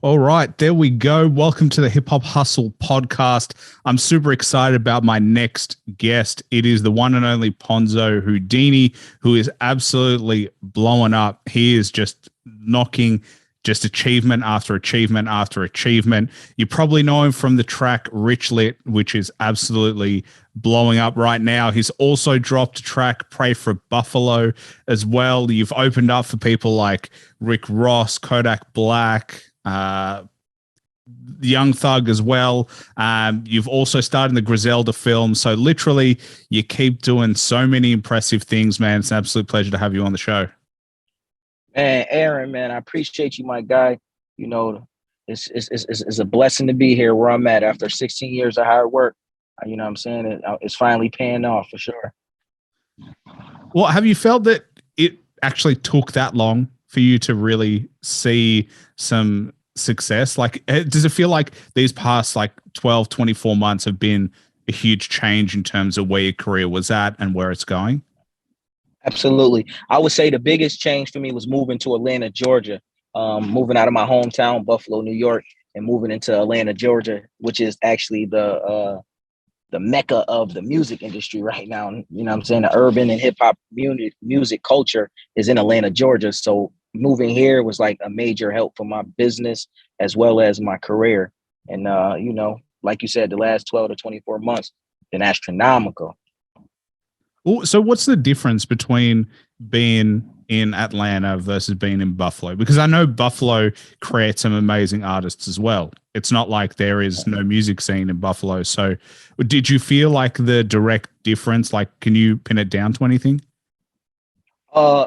All right, there we go. Welcome to the Hip Hop Hustle podcast. I'm super excited about my next guest. It is the one and only Ponzo Houdini, who is absolutely blowing up. He is just knocking just achievement after achievement after achievement. You probably know him from the track Rich Lit, which is absolutely blowing up right now. He's also dropped a track, Pray for Buffalo, as well. You've opened up for people like Rick Ross, Kodak Black, Young Thug as well. You've also starred in the Griselda film. So literally, you keep doing so many impressive things, man. It's an absolute pleasure to have you on the show. Man, Aaron, man, I appreciate you, my guy. You know, it's a blessing to be here where I'm at after 16 years of hard work. You know what I'm saying? It's finally paying off for sure. Well, have you felt that it actually took that long for you to really see some success? Like, does it feel like these past like 12, 24 months have been a huge change in terms of where your career was at and where it's going? Absolutely. I would say the biggest change for me was moving to Atlanta, Georgia, moving out of my hometown, Buffalo, New York, and moving into Atlanta, Georgia, which is actually the mecca of the music industry right now. You know what I'm saying? The urban and hip hop music culture is in Atlanta, Georgia. So moving here was like a major help for my business as well as my career. And, like you said, the last 12 to 24 months been astronomical. So what's the difference between being in Atlanta versus being in Buffalo? Because I know Buffalo creates some amazing artists as well. It's not like there is no music scene in Buffalo. So did you feel like the direct difference? Like, can you pin it down to anything? Uh,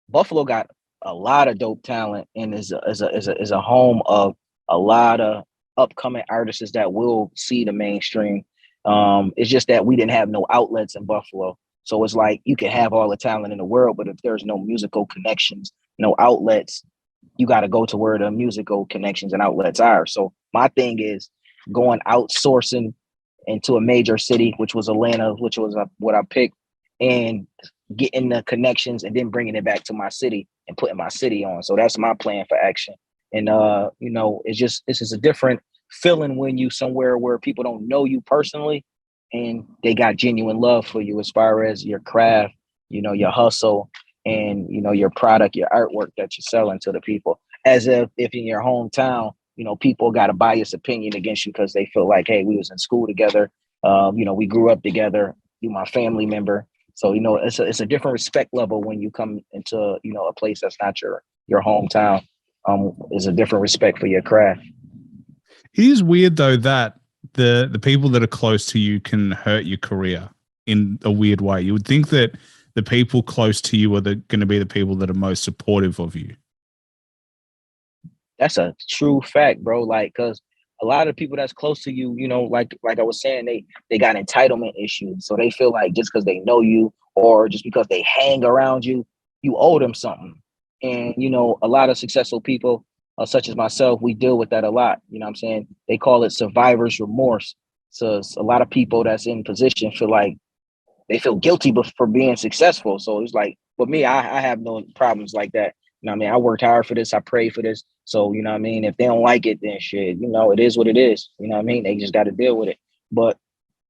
Buffalo got a lot of dope talent and is a home of a lot of upcoming artists that will see the mainstream. It's just that we didn't have no outlets in Buffalo. So it's like you can have all the talent in the world, but if there's no musical connections, no outlets, you got to go to where the musical connections and outlets are. So my thing is going outsourcing into a major city, which was Atlanta, which was what I picked, and getting the connections and then bringing it back to my city and putting my city on. So that's my plan for action. And it's just a different feeling when you somewhere where people don't know you personally and they got genuine love for you as far as your craft, your hustle and your product, your artwork that you're selling to the people. As if in your hometown, people got a biased opinion against you because they feel like, hey, we was in school together, we grew up together, you my family member. So it's a different respect level when you come into a place that's not your hometown. Is a different respect for your craft. It is weird though that the people that are close to you can hurt your career in a weird way. You would think that the people close to you are going to be the people that are most supportive of you. That's a true fact, bro. Like, cause a lot of people that's close to you, like I was saying, they got entitlement issues. So they feel like just because they know you or just because they hang around you, you owe them something. And a lot of successful people, such as myself, we deal with that a lot. You know what I'm saying? They call it survivor's remorse. So it's a lot of people that's in position feel like they feel guilty for being successful. So it's like, for me, I have no problems like that. You know what I mean? I worked hard for this. I prayed for this. So, you know what I mean? If they don't like it, then shit, it is what it is. You know what I mean? They just got to deal with it. But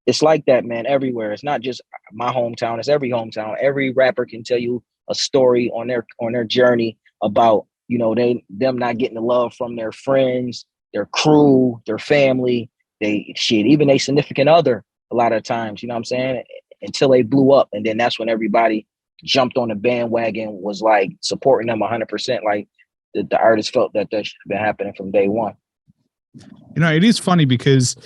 it's like that, man, everywhere. It's not just my hometown. It's every hometown. Every rapper can tell you a story on their journey about, them not getting the love from their friends, their crew, their family, even a significant other a lot of times, you know what I'm saying? Until they blew up. And then that's when everybody jumped on the bandwagon, was like supporting them 100%. Like the artist felt that should have been happening from day one. It is funny because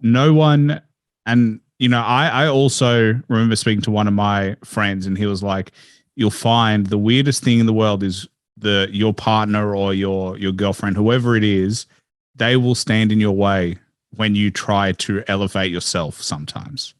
no one, and I also remember speaking to one of my friends and he was like, you'll find the weirdest thing in the world is your partner or your girlfriend, whoever it is, they will stand in your way when you try to elevate yourself sometimes.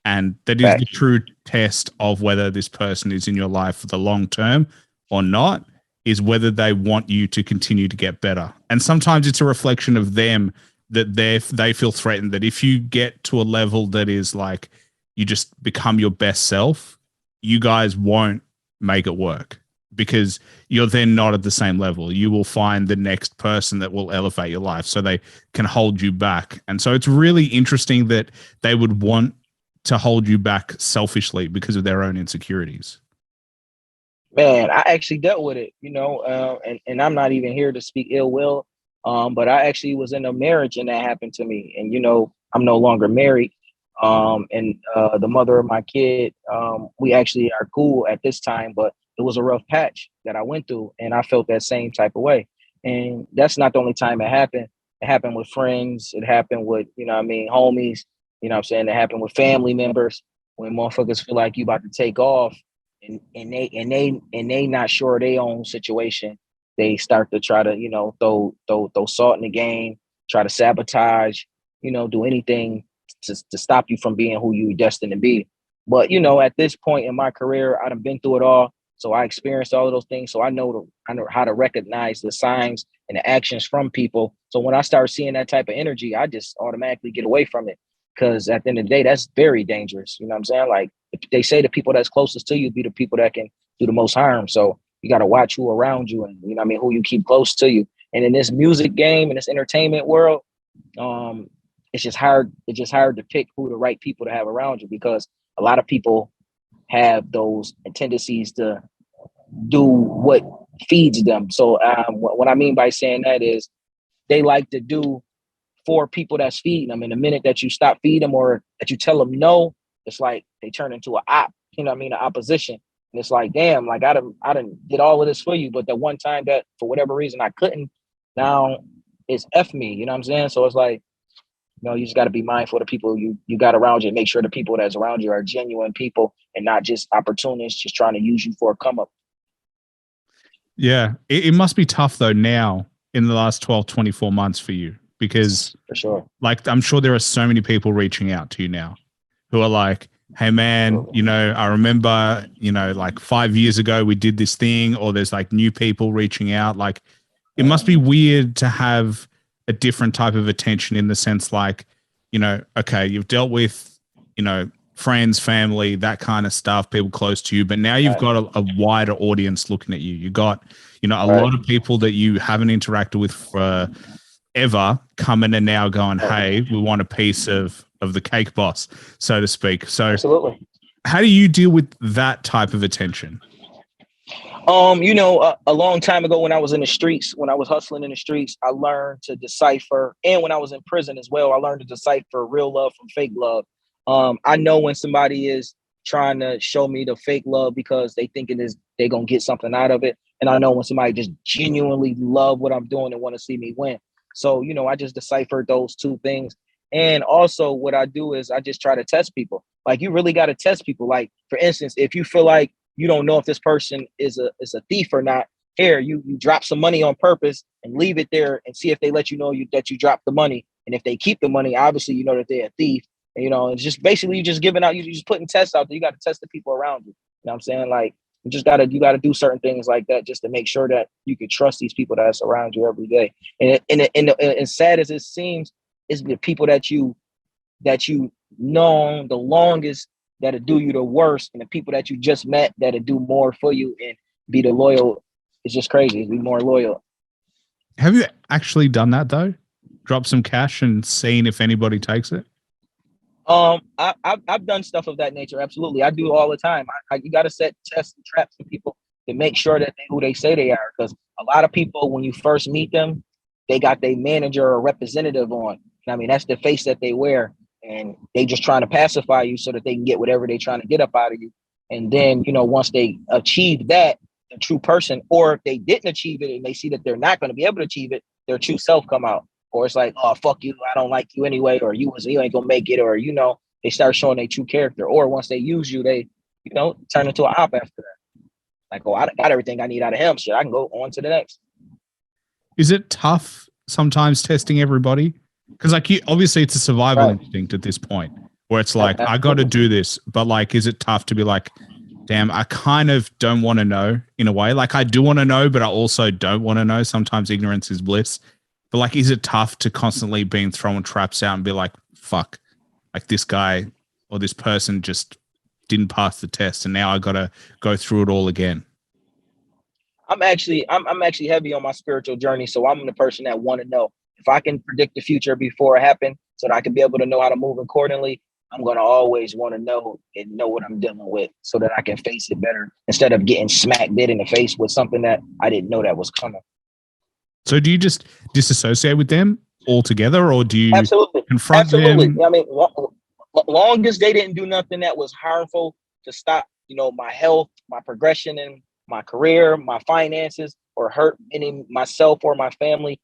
And that is the true test of whether this person is in your life for the long term or not, is whether they want you to continue to get better. And sometimes it's a reflection of them that they feel threatened that if you get to a level that is like you just become your best self, you guys won't make it work. because you're then not at the same level. You will find the next person that will elevate your life so they can hold you back. And so it's really interesting that they would want to hold you back selfishly because of their own insecurities. Man, I actually dealt with it, and I'm not even here to speak ill will. But I actually was in a marriage and that happened to me. And, I'm no longer married. And the mother of my kid, we actually are cool at this time, but it was a rough patch that I went through and I felt that same type of way. And that's not the only time it happened. It happened with friends. It happened with, homies, it happened with family members when motherfuckers feel like you about to take off and they not sure of their own situation. They start to try to, throw salt in the game, try to sabotage, do anything to stop you from being who you're destined to be. But at this point in my career, I've been through it all. So I experienced all of those things. So I know how to recognize the signs and the actions from people. So when I start seeing that type of energy, I just automatically get away from it. Because at the end of the day, that's very dangerous. You know what I'm saying? Like they say the people that's closest to you be the people that can do the most harm. So you got to watch who around you and, who you keep close to you. And in this music game, in this entertainment world, it's just hard. It's just hard to pick who the right people to have around you because a lot of people have those tendencies to do what feeds them. So what I mean by saying that is they like to do for people that's feeding them. And the minute that you stop feeding them or that you tell them no, it's like they turn into an op, an opposition. And it's like, damn, like I done did all of this for you. But the one time that for whatever reason I couldn't, now it's F me, you know what I'm saying? So it's like, you just got to be mindful of the people you got around you and make sure the people that's around you are genuine people and not just opportunists just trying to use you for a come up. Yeah. It must be tough though now in the last 12, 24 months for you because for sure, like I'm sure there are so many people reaching out to you now who are like, hey man, I remember, like 5 years ago we did this thing, or there's like new people reaching out. Like it must be weird to have a different type of attention in the sense like, okay, you've dealt with, friends, family, that kind of stuff, people close to you, but now you've got a wider audience looking at you. You got, a lot of people that you haven't interacted with for ever coming and now going, hey, we want a piece of the cake boss, so to speak. So absolutely. How do you deal with that type of attention? A long time ago when I was in the streets, when I was hustling in the streets, I learned to decipher. And when I was in prison as well, I learned to decipher real love from fake love. I know when somebody is trying to show me the fake love because they thinking they're going to get something out of it. And I know when somebody just genuinely love what I'm doing and want to see me win. So, I just deciphered those two things. And also what I do is I just try to test people. Like you really got to test people. Like, for instance, if you feel like you don't know if this person is a thief or not, here, you drop some money on purpose and leave it there and see if they let you know that you dropped the money. And if they keep the money, obviously you know that they're a thief. And, it's just basically you just giving out, you just putting tests out there. You got to test the people around you. You know what I'm saying? Like you got to do certain things like that just to make sure that you can trust these people that's around you every day. And sad as it seems, it's the people that you known the longest that'll do you the worst, and the people that you just met that'll do more for you and be the loyal. It's just crazy. Be more loyal. Have you actually done that though? Drop some cash and seen if anybody takes it? I've done stuff of that nature. Absolutely, I do all the time. You got to set tests and traps for people to make sure that they who they say they are. Because a lot of people, when you first meet them, they got their manager or representative on. I mean, that's the face that they wear, and they just trying to pacify you so that they can get whatever they're trying to get up out of you. And then, once they achieve that, the true person, or if they didn't achieve it and they see that they're not going to be able to achieve it, their true self come out. Or it's like, oh, fuck you, I don't like you anyway, or you ain't gonna make it, or they start showing their true character. Or once they use you, they, turn into an op after that. Like, oh, I got everything I need out of him. Shit, I can go on to the next. Is it tough sometimes testing everybody? Because obviously it's a survival instinct at this point where it's like, I got to do this, but like, is it tough to be like, damn, I kind of don't want to know in a way. Like I do want to know, but I also don't want to know. Sometimes ignorance is bliss. But like, is it tough to constantly being throwing traps out and be like, fuck, like this guy or this person just didn't pass the test and now I got to go through it all again? I'm actually heavy on my spiritual journey. So I'm the person that want to know if I can predict the future before it happened, so that I can be able to know how to move accordingly. I'm gonna always want to know and know what I'm dealing with, so that I can face it better instead of getting smacked dead in the face with something that I didn't know that was coming. So do you just disassociate with them altogether, or do you Absolutely, confront absolutely. them? I mean, long as they didn't do nothing that was harmful to stop, my health, my progression in my career, my finances, or hurt any myself or my family.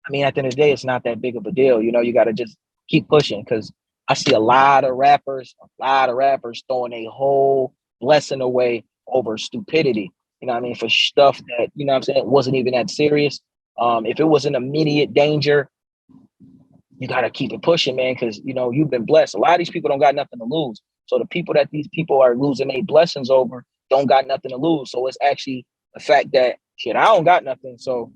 I mean, at the end of the day, it's not that big of a deal. You got to just keep pushing, because I see a lot of rappers throwing a whole blessing away over stupidity. You know what I mean? For stuff that, I'm saying, wasn't even that serious. If it was an immediate danger, you got to keep it pushing, man, because, you've been blessed. A lot of these people don't got nothing to lose. So the people that these people are losing their blessings over don't got nothing to lose. So it's actually the fact that, shit, I don't got nothing. So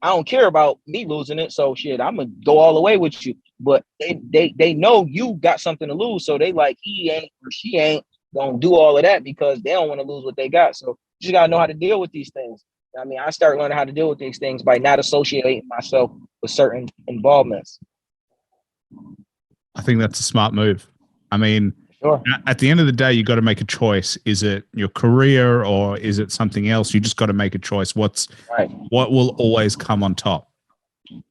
I don't care about me losing it. So shit, I'm gonna go all the way with you. But they know you got something to lose. So they like, he ain't or she ain't gonna do all of that because they don't want to lose what they got. So you just gotta know how to deal with these things. I mean, I started learning how to deal with these things by not associating myself with certain involvements. I think that's a smart move. I mean, Sure. at the end of the day, you got to make a choice. Is it your career or is it something else? You just got to make a choice. What will always come on top?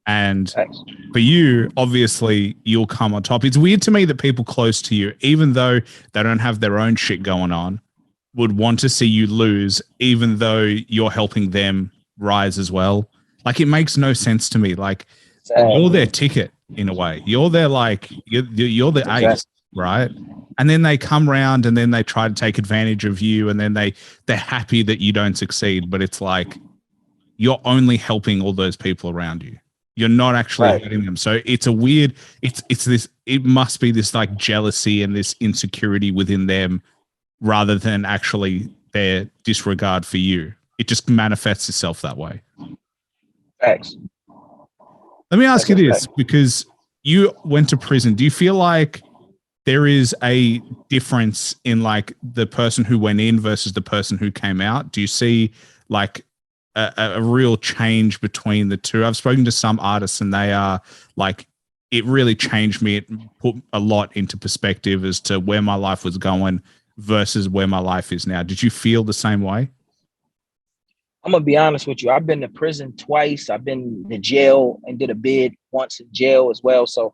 And Thanks. for you, obviously, you'll come on top. It's weird to me that people close to you, even though they don't have their own shit going on, would want to see you lose, even though you're helping them rise as well. Like, it makes no sense to me. Like, you're their ticket in a way. You're their, like, you're the ace, right? And then they come around and then they try to take advantage of you, and then they're happy that you don't succeed. But it's like, you're only helping all those people around you. You're not actually hurting them. So it's a weird, it must be this like jealousy and this insecurity within them rather than actually their disregard for you. It just manifests itself that way. Thanks. Let me ask you this, because you went to prison. Do you feel like there is a difference in like the person who went in versus the person who came out? Do you see like a real change between the two? I've spoken to some artists and they are like, it really changed me. It put a lot into perspective as to where my life was going versus where my life is now. Did you feel the same way? I'm gonna be honest with you. I've been to prison twice. I've been to jail and did a bid once in jail as well. So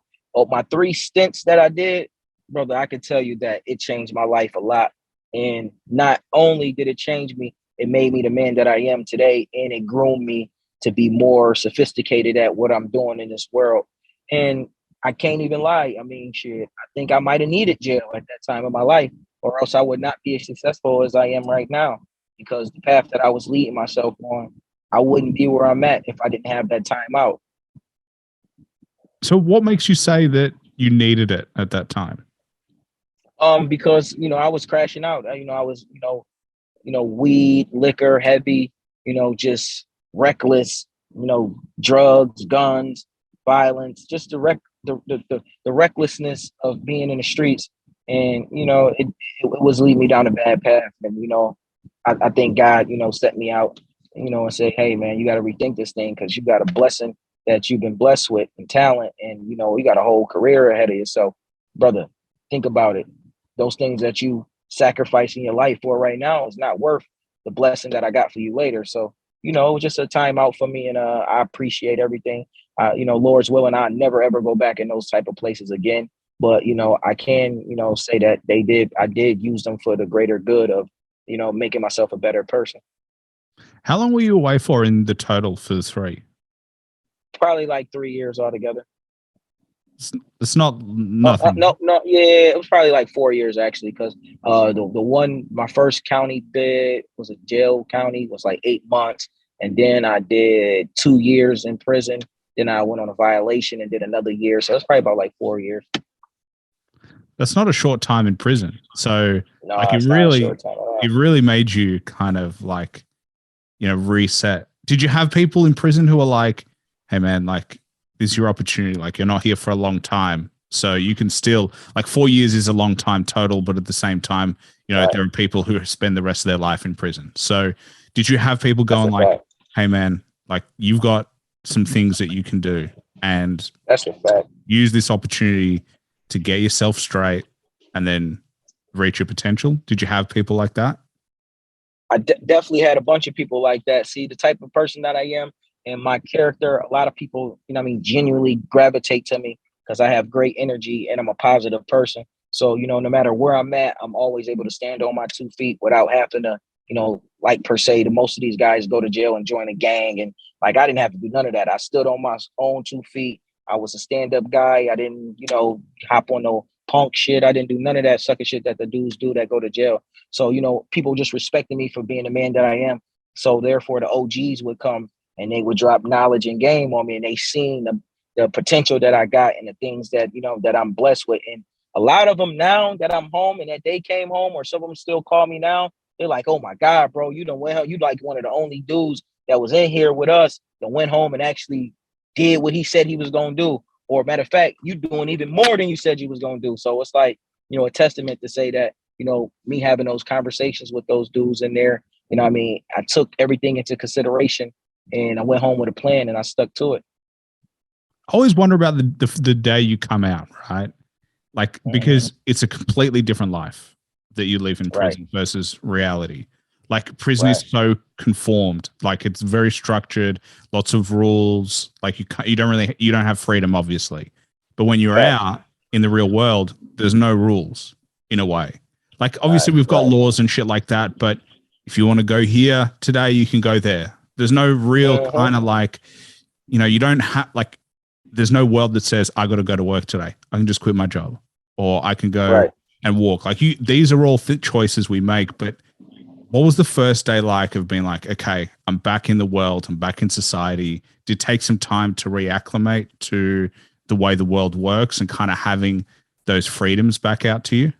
my 3 stints that I did, brother, I can tell you that it changed my life a lot. And not only did it change me, it made me the man that I am today, and it groomed me to be more sophisticated at what I'm doing in this world. And I can't even lie. I mean, shit, I think I might have needed jail at that time of my life, or else I would not be as successful as I am right now, because the path that I was leading myself on, I wouldn't be where I'm at if I didn't have that time out. So what makes you say that you needed it at that time? Because, I was crashing out. I was, weed, liquor, heavy, just reckless, drugs, guns, violence, just the recklessness of being in the streets. And, it was leading me down a bad path. And, I think God, set me out, and say, hey, man, you got to rethink this thing, because you got a blessing that you've been blessed with and talent. And, you got a whole career ahead of you. So, brother, think about it. Those things that you sacrificing your life for right now is not worth the blessing that I got for you later. So, it was just a time out for me. And I appreciate everything. Lord's willing, I'll never, ever go back in those type of places again. But, I can, say that I did use them for the greater good of, making myself a better person. How long were you away for in the total for the 3? Probably like 3 years altogether. It's not nothing. No, yeah, it was probably like 4 years actually, because the one, my first county bid was a jail county, was like 8 months, and then I did 2 years in prison. Then I went on a violation and did another year, so it's probably about like 4 years. That's not a short time in prison. So no, like it really made you kind of like, reset. Did you have people in prison who are like, hey man, like, this is your opportunity. Like, you're not here for a long time. So you can still, like, 4 years is a long time total, but at the same time, there are people who spend the rest of their life in prison. So did you have people going like, hey man, like you've got some things that you can do, and That's a fact. use this opportunity to get yourself straight and then reach your potential? Did you have people like that? I definitely had a bunch of people like that. See, the type of person that I am and my character, a lot of people, you know what I mean, genuinely gravitate to me because I have great energy and I'm a positive person. So, you know, no matter where I'm at, I'm always able to stand on my 2 feet without having to, you know, like per se, the most of these guys go to jail and join a gang. And like, I didn't have to do none of that. I stood on my own 2 feet. I was a stand-up guy. I didn't, you know, hop on no punk shit. I didn't do none of that sucker shit that the dudes do that go to jail. So, you know, people just respected me for being the man that I am. So therefore the OGs would come and they would drop knowledge and game on me, and they seen the potential that I got and the things that, you know, that I'm blessed with. And a lot of them now that I'm home and that they came home, or some of them still call me now, they're like, oh my God, bro, you know, well, you like one of the only dudes that was in here with us that went home and actually did what he said he was going to do. Or matter of fact, you doing even more than you said you was going to do. So it's like, you know, a testament to say that, you know, me having those conversations with those dudes in there, you know what I mean? I took everything into consideration and I went home with a plan and I stuck to it. I always wonder about the day you come out, right? Like, because it's a completely different life that you live in Right. prison versus reality. Like, prison Right. is so conformed, like it's very structured, lots of rules. Like you don't have freedom, obviously. But when you're Right. out in the real world, there's no rules in a way. Like, obviously Right. we've got Right. laws and shit like that, but if you want to go here today, you can go there. There's no real kind of like, you know, you don't have like, there's no world that says I got to go to work today. I can just quit my job, or I can go Right. and walk. Like these are all choices we make. But what was the first day like of being like, okay, I'm back in the world, I'm back in society? Did it take some time to reacclimate to the way the world works and kind of having those freedoms back out to you?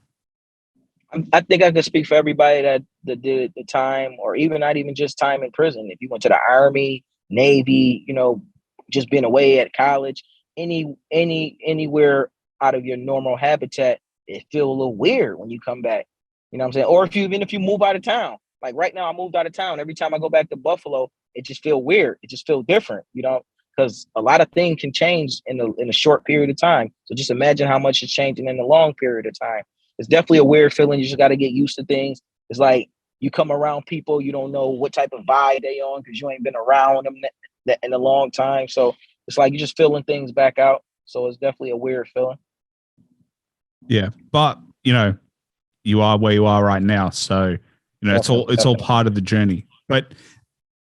I think I could speak for everybody that did the time, or even not even just time in prison. If you went to the Army, Navy, you know, just being away at college, anywhere out of your normal habitat, it feel a little weird when you come back. You know what I'm saying? Or if you move out of town. Like right now, I moved out of town. Every time I go back to Buffalo, it just feel weird. It just feel different, you know, because a lot of things can change in a short period of time. So just imagine how much is changing in a long period of time. It's definitely a weird feeling. You just got to get used to things. It's like you come around people, you don't know what type of vibe they on because you ain't been around them in a long time. So it's like you're just feeling things back out. So it's definitely a weird feeling. Yeah, but you know, you are where you are right now, so you know it's all part of the journey. But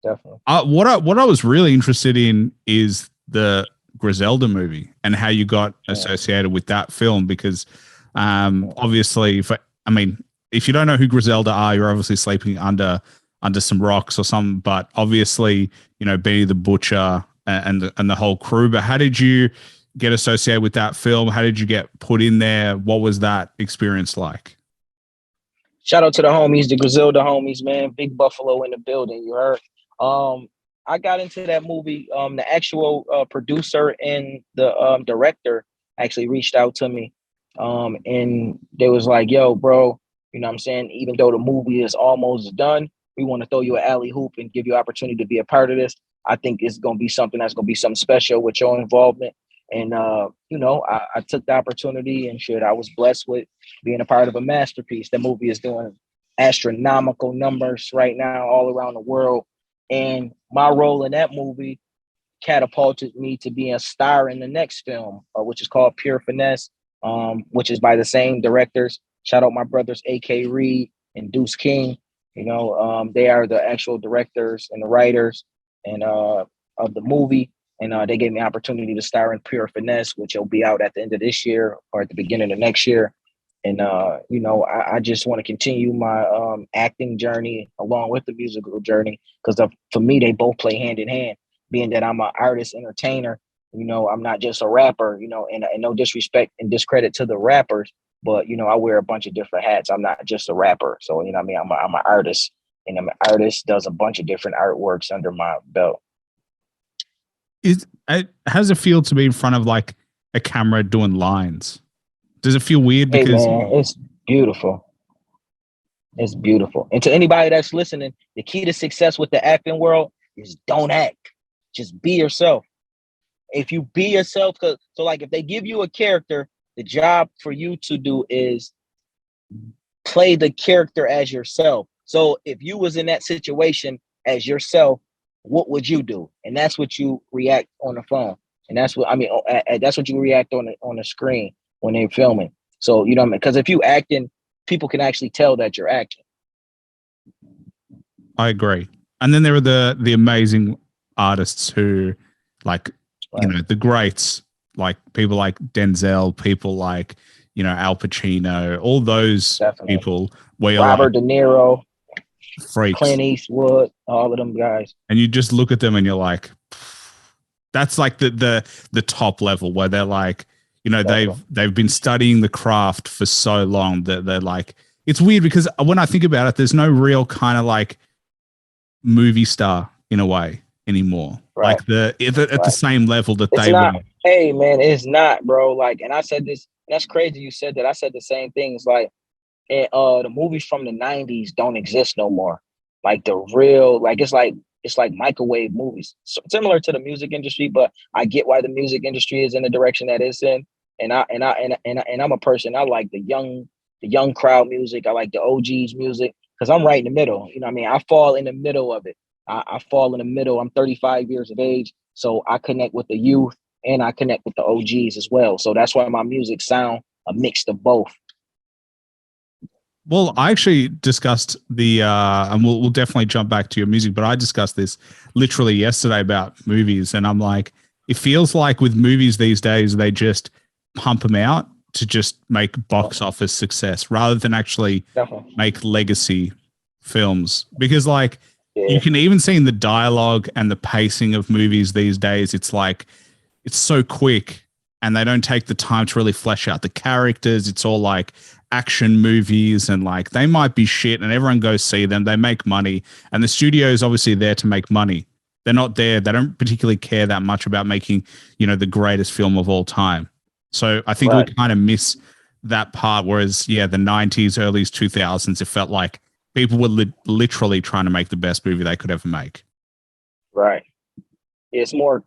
Definitely. What I was really interested in is the Griselda movie and how you got associated with that film, because obviously, I mean, if you don't know who Griselda are, you're obviously sleeping under some rocks or something. But obviously, you know, Benny the Butcher and the whole crew. But how did you get associated with that film? How did you get put in there? What was that experience like? Shout out to the homies, the Griselda homies, man. Big Buffalo in the building. You heard. Um, I got into that movie. The actual producer and the director actually reached out to me, and they was like, "Yo, bro, you know what I'm saying? Even though the movie is almost done, we want to throw you an alley hoop and give you opportunity to be a part of this. I think it's gonna be something that's gonna be something special with your involvement." And you know, I took the opportunity and shit. I was blessed with being a part of a masterpiece. The movie is doing astronomical numbers right now all around the world. And my role in that movie catapulted me to being a star in the next film, which is called Pure Finesse, which is by the same directors. Shout out my brothers, A.K. Reed and Deuce King. You know, they are the actual directors and the writers and of the movie. And they gave me opportunity to star in Pure Finesse, which will be out at the end of this year or at the beginning of next year. And you know, I just want to continue my acting journey along with the musical journey because for me, they both play hand in hand. Being that I'm an artist, entertainer, you know, I'm not just a rapper. You know, and no disrespect and discredit to the rappers, but you know, I wear a bunch of different hats. I'm not just a rapper, so you know, what I mean, I'm an artist, and I'm an artist does a bunch of different artworks under my belt. How does it feel to be in front of like a camera doing lines? Does it feel weird? Hey Because man, it's beautiful. It's beautiful. And to anybody that's listening, the key to success with the acting world, is don't act. Just be yourself. If you be yourself, so like if they give you a character, the job for you to do is play the character as yourself. So if you was in that situation as yourself, what would you do? And that's what you react on the phone. And that's what I mean. That's what you react on the screen when they're filming. So you know what I mean? Because if you acting, people can actually tell that you're acting. I agree. And then there are the amazing artists who, like, Right. you know, the greats, like people like Denzel, people like, you know, Al Pacino, all those Definitely. people where you're Robert De Niro, freaks. Clint Eastwood, all of them guys. And you just look at them and you're like, that's like the top level where they're like, you know, they've been studying the craft for so long that they're like, it's weird because when I think about it, there's no real kind of like movie star in a way anymore. Right. Like at the same level that it's they not, were. Hey man, it's not, bro. Like, and I said this, that's crazy you said that. I said the same thing. It's like, the movies from the 90s don't exist no more. Like the real, like it's like microwave movies. So, similar to the music industry, but I get why the music industry is in the direction that it's in. And I'm a person, I like the young crowd music. I like the OGs music because I'm right in the middle. You know what I mean? I fall in the middle of it. I fall in the middle. I'm 35 years of age. So I connect with the youth and I connect with the OGs as well. So that's why my music sound a mix of both. Well, I actually discussed and we'll definitely jump back to your music, but I discussed this literally yesterday about movies. And I'm like, it feels like with movies these days, they just pump them out to just make box office success rather than actually make legacy films. Because like you can even see in the dialogue and the pacing of movies these days, it's like, it's so quick and they don't take the time to really flesh out the characters. It's all like action movies and like they might be shit and everyone goes see them. They make money and the studio is obviously there to make money. They're not there. They don't particularly care that much about making, you know, the greatest film of all time. So I think we kind of miss that part. Whereas, yeah, the 90s, early 2000s, it felt like people were literally trying to make the best movie they could ever make. Right. It's more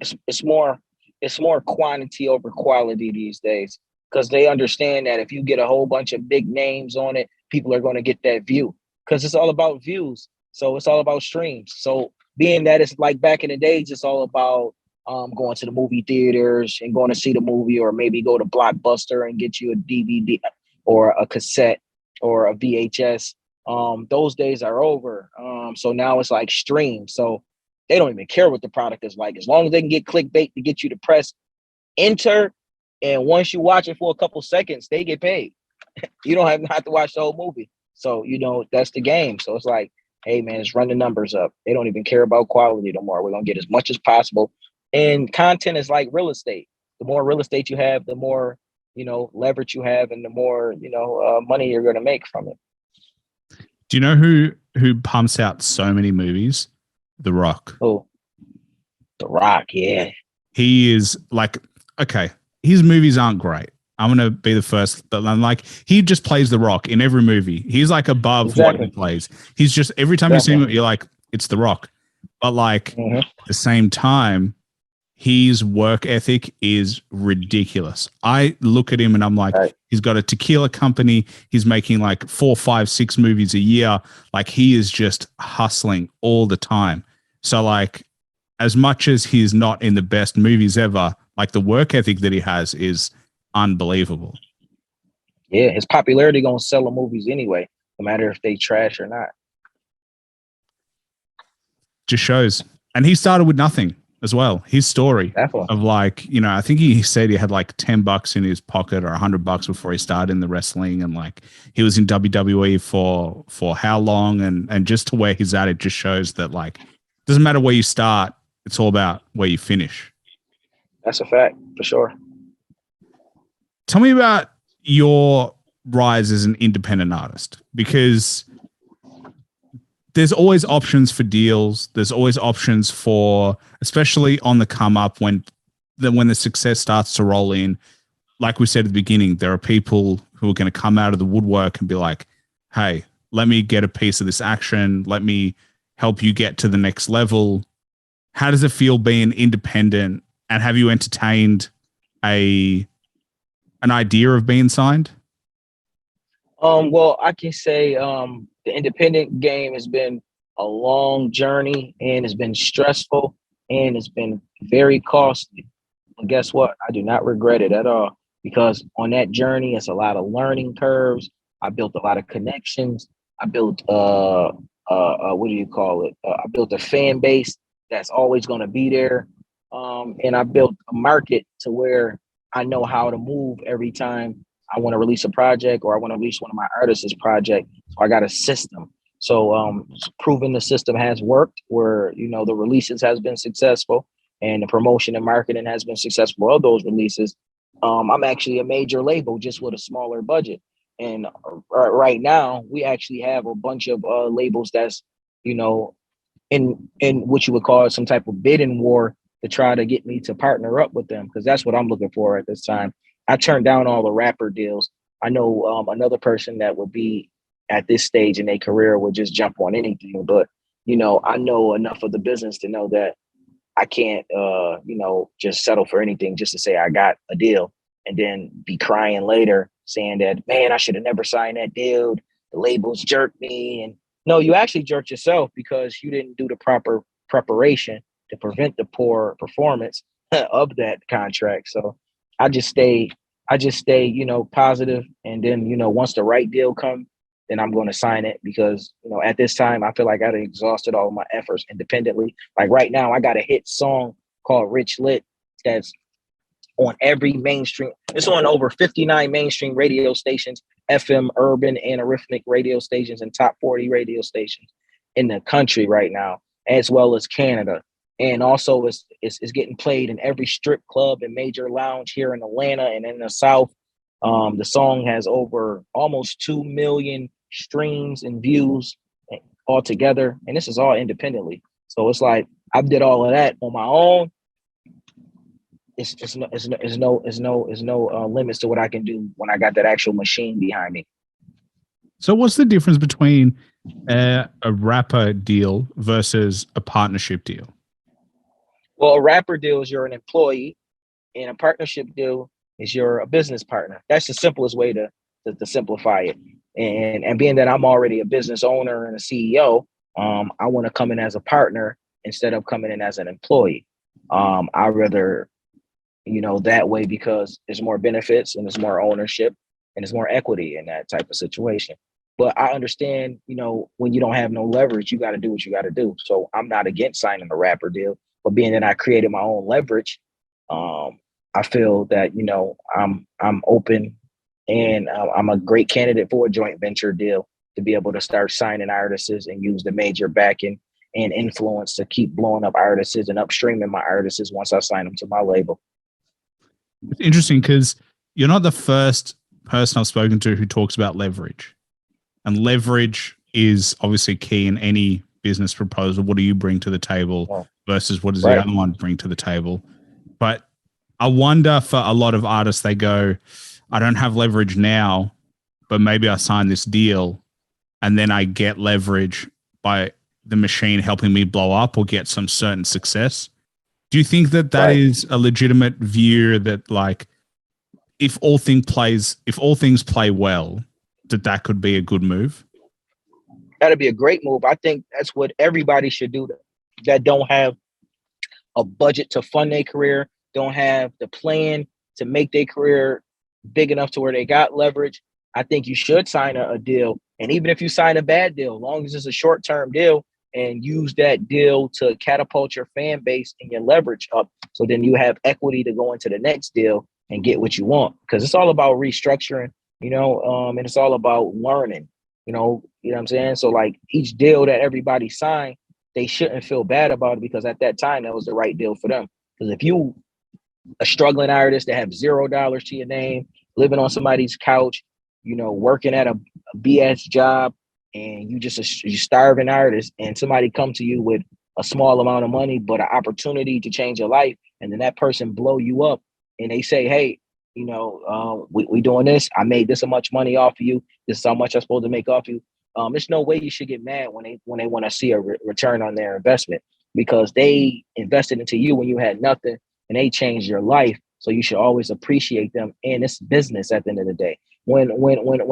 quantity over quality these days because they understand that if you get a whole bunch of big names on it, people are going to get that view because it's all about views. So it's all about streams. So being that it's like back in the days, it's all about going to the movie theaters and going to see the movie, or maybe go to Blockbuster and get you a DVD or a cassette or a VHS. Those days are over. So now it's like stream. So they don't even care what the product is like. As long as they can get clickbait to get you to press enter, and once you watch it for a couple seconds, they get paid. You don't have to watch the whole movie. So, you know, that's the game. So it's like, hey, man, just run the numbers up. They don't even care about quality no more. We're going to get as much as possible. And content is like real estate. The more real estate you have, the more, you know, leverage you have and the more, you know, money you're going to make from it. Do you know who pumps out so many movies? The Rock. Oh, The Rock, yeah. He is like, okay, his movies aren't great. I'm going to be the first, but I'm like, he just plays The Rock in every movie. He's like above what he plays. He's just, every time you see him, you're like, it's The Rock. But like at the same time, his work ethic is ridiculous. I look at him and I'm like, he's got a tequila company. He's making like 4, 5, 6 movies a year. Like he is just hustling all the time. So like, as much as he's not in the best movies ever, like the work ethic that he has is unbelievable. Yeah, his popularity gonna sell the movies anyway, no matter if they trash or not. Just shows. And he started with nothing as well. His story of like, you know, I think he said he had like $10 in his pocket or $100 before he started in the wrestling, and like he was in WWE for how long, and just to where he's at, it just shows that like doesn't matter where you start, it's all about where you finish. That's a fact for sure. Tell me about your rise as an independent artist, because there's always options for deals. There's always options for, especially on the come up when the success starts to roll in. Like we said at the beginning, there are people who are going to come out of the woodwork and be like, hey, let me get a piece of this action. Let me help you get to the next level. how does it feel being independent? And have you entertained an idea of being signed? Well, I can say the independent game has been a long journey and it's been stressful and it's been very costly. And guess what? I do not regret it at all because on that journey, it's a lot of learning curves. I built a lot of connections. I built what do you call it? I built a fan base that's always going to be there, and I built a market to where I know how to move every time I want to release a project or I want to release one of my artists' project. So I got a system. So proving the system has worked where, the releases has been successful and the promotion and marketing has been successful of those releases. I'm actually a major label just with a smaller budget. And right now we actually have a bunch of labels that's, you know, in what you would call some type of bidding war to try to get me to partner up with them because that's what I'm looking for at this time. I turned down all the rapper deals. I know another person that would be at this stage in their career would just jump on anything, but I know enough of the business to know that I can't just settle for anything just to say I got a deal and then be crying later saying that, man, I should have never signed that deal. The labels jerked me. And no, you actually jerked yourself because you didn't do the proper preparation to prevent the poor performance of that contract. So I just stay, positive. And then, once the right deal comes, then I'm going to sign it because, at this time, I feel like I've exhausted all of my efforts independently. Like right now, I got a hit song called Rich Lit that's on every mainstream. It's on over 59 mainstream radio stations, FM, urban, and arithmetic radio stations, and top 40 radio stations in the country right now, as well as Canada. And also, it's getting played in every strip club and major lounge here in Atlanta and in the South. The song has over almost 2 million streams and views altogether, and this is all independently. So it's like I did all of that on my own. It's no limits to what I can do when I got that actual machine behind me. So what's the difference between a rapper deal versus a partnership deal? Well, a rapper deal is you're an employee, and a partnership deal is you're a business partner. That's the simplest way to simplify it. And being that I'm already a business owner and a CEO, I want to come in as a partner instead of coming in as an employee. I rather, that way because there's more benefits and there's more ownership and there's more equity in that type of situation. But I understand, when you don't have no leverage, you got to do what you got to do. So I'm not against signing a rapper deal, but being that I created my own leverage, I feel that, I'm open and I'm a great candidate for a joint venture deal to be able to start signing artists and use the major backing and influence to keep blowing up artists and upstreaming my artists once I sign them to my label. It's interesting because you're not the first person I've spoken to who talks about leverage. And leverage is obviously key in any business proposal. What do you bring to the table versus what does the other one bring to the table? But I wonder for a lot of artists, they go, I don't have leverage now, but maybe I sign this deal and then I get leverage by the machine helping me blow up or get some certain success. Do you think that is a legitimate view that, like, if all things play well, that could be a good move? That'd be a great move. I think that's what everybody should do that don't have a budget to fund their career, don't have the plan to make their career big enough to where they got leverage. I think you should sign a deal. And even if you sign a bad deal, as long as it's a short-term deal, and use that deal to catapult your fan base and your leverage up. So then you have equity to go into the next deal and get what you want. Because it's all about restructuring, and it's all about learning, you know what I'm saying? So like each deal that everybody signed, they shouldn't feel bad about it because at that time that was the right deal for them. Because if you a struggling artist that have $0 to your name, living on somebody's couch, working at a BS job, and you starving artist, and somebody come to you with a small amount of money, but an opportunity to change your life, and then that person blow you up, and they say, hey, we doing this. I made this much money off of you. This is how much I'm supposed to make off you. There's no way you should get mad when they want to see a return on their investment. because they invested into you when you had nothing and they changed your life. So you should always appreciate them. And it's business at the end of the day. When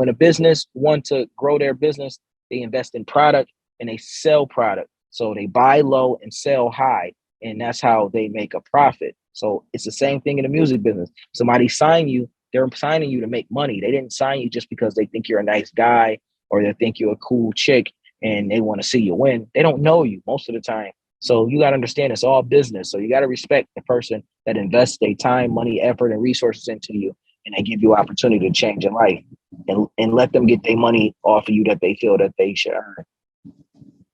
a business wants to grow their business, they invest in product and they sell product. So they buy low and sell high. And that's how they make a profit. So it's the same thing in the music business. Somebody sign you, they're signing you to make money. They didn't sign you just because they think you're a nice guy or they think you're a cool chick and they want to see you win. They don't know you most of the time. So you got to understand it's all business. So you got to respect the person that invests their time, money, effort, and resources into you, and they give you opportunity to change your life, and let them get their money off of you that they feel that they should earn.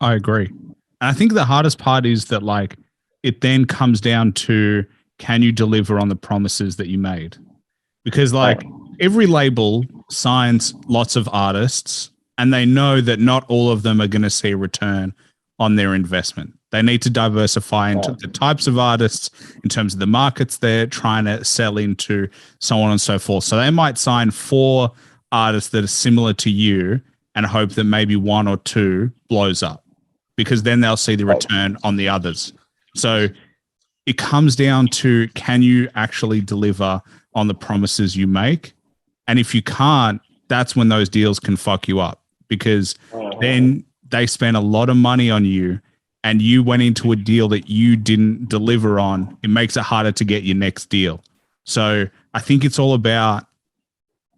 I agree. And I think the hardest part is that, like, it then comes down to, can you deliver on the promises that you made? Because, like, every label signs lots of artists and they know that not all of them are going to see a return on their investment. They need to diversify into the types of artists in terms of the markets they're trying to sell into, so on and so forth. So they might sign 4 artists that are similar to you and hope that maybe 1 or 2 blows up, because then they'll see the return on the others. So it comes down to, can you actually deliver on the promises you make? And if you can't, that's when those deals can fuck you up, because then they spent a lot of money on you and you went into a deal that you didn't deliver on. It makes it harder to get your next deal. So I think it's all about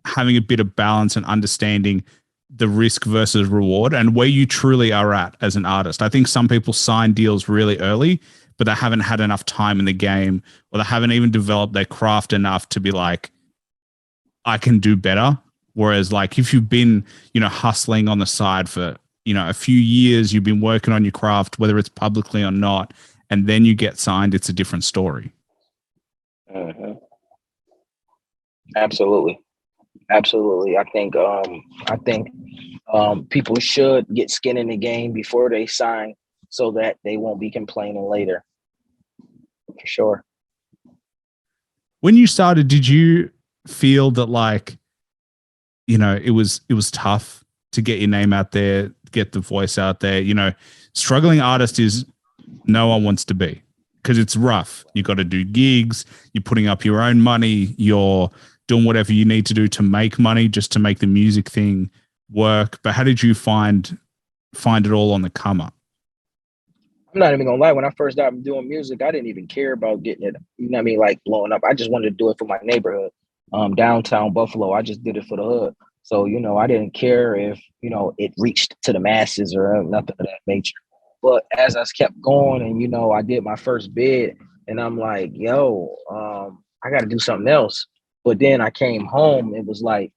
having a bit of balance and understanding the risk versus reward and where you truly are at as an artist. I think some people sign deals really early, but they haven't had enough time in the game, or they haven't even developed their craft enough to be like, I can do better. Whereas, like, if you've been, hustling on the side for, a few years, you've been working on your craft, whether it's publicly or not, and then you get signed, it's a different story. Absolutely. I think people should get skin in the game before they sign, so that they won't be complaining later. For sure. When you started, did you feel that, like, it was tough to get your name out there, get the voice out there? Struggling artist is, no one wants to be, because it's rough. You got to do gigs, you're putting up your own money, you're doing whatever you need to do to make money, just to make the music thing work. But how did you find it all on the come up? I'm not even gonna lie. When I first started doing music, I didn't even care about getting it, like blowing up. I just wanted to do it for my neighborhood, downtown Buffalo. I just did it for the hood. So, I didn't care if, it reached to the masses or nothing of that nature. But as I kept going and, I did my first bid and I'm like, yo, I got to do something else. But then I came home. It was like,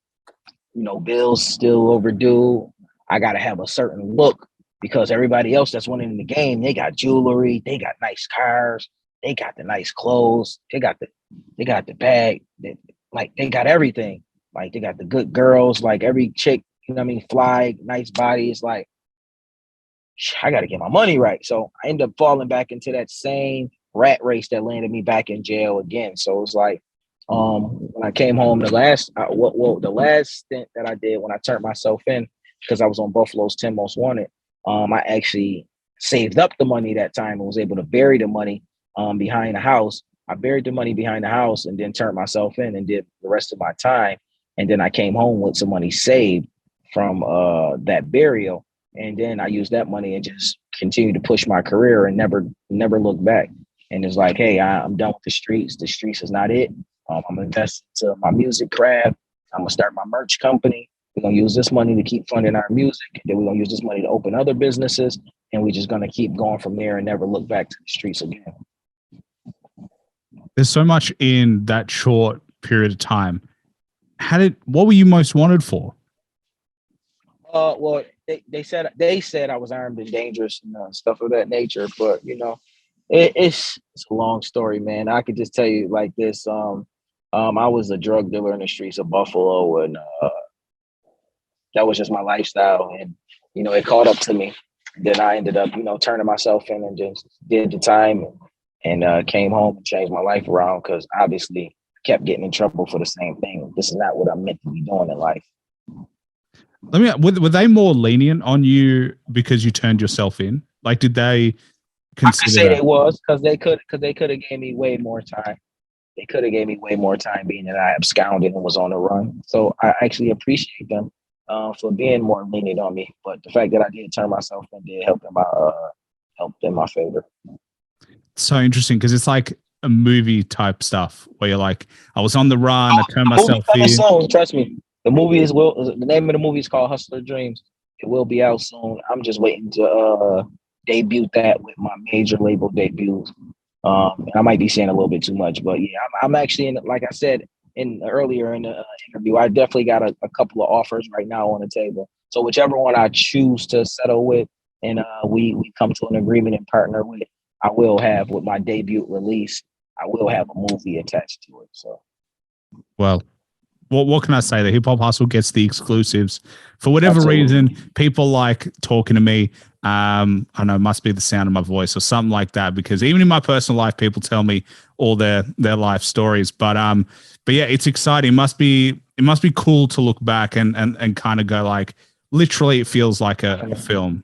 bills still overdue. I got to have a certain look, because everybody else that's winning in the game, they got jewelry, they got nice cars, they got the nice clothes, they got the bag, they got everything. Like, they got the good girls, like every chick, fly, nice body. It's like, I got to get my money right. So I ended up falling back into that same rat race that landed me back in jail again. So it's like, when I came home, the last stint that I did when I turned myself in, because I was on Buffalo's 10 Most Wanted, I actually saved up the money that time and was able to bury the money behind the house. I buried the money behind the house and then turned myself in and did the rest of my time. And then I came home with some money saved from that burial. And then I used that money and just continued to push my career and never look back. And it's like, hey, I'm done with the streets. The streets is not it. I'm investing into my music craft. I'm going to start my merch company. We're going to use this money to keep funding our music. Then we're going to use this money to open other businesses. And we're just going to keep going from there and never look back to the streets again. There's so much in that short period of time. What were you most wanted for? Well, they said I was armed and dangerous and stuff of that nature. But, it's a long story, man. I could just tell you like this. I was a drug dealer in the streets of Buffalo, and that was just my lifestyle. And, it caught up to me. Then I ended up, turning myself in and just did the time and came home and changed my life around, because obviously kept getting in trouble for the same thing. This is not what I'm meant to be doing in life. Were they more lenient on you because you turned yourself in? Like, did they I could consider say they that. was because they could have gave me way more time. They could have gave me way more time, being that I absconded and was on the run. So I actually appreciate them for being more lenient on me. But the fact that I did turn myself in did help in my favor. So interesting because it's like a movie type stuff where you're like, I was on the run, I turned The movie myself coming in. soon. Trust me. The name of the movie is called Hustler Dreams. It will be out soon. I'm just waiting to debut that with my major label debut. And I might be saying a little bit too much, but yeah, I'm actually in. Like I said earlier in the interview, I definitely got a couple of offers right now on the table. So whichever one I choose to settle with, and we come to an agreement and partner with, I will have with my debut release. I will have a movie attached to it. So. Well, what can I say? The Hip Hop Hustle gets the exclusives. For whatever Absolutely. reason, people like talking to me. I don't know, it must be the sound of my voice or something like that. Because even in my personal life, people tell me all their life stories. But yeah, it's exciting. It must be cool to look back and kind of go like, literally, it feels like a film.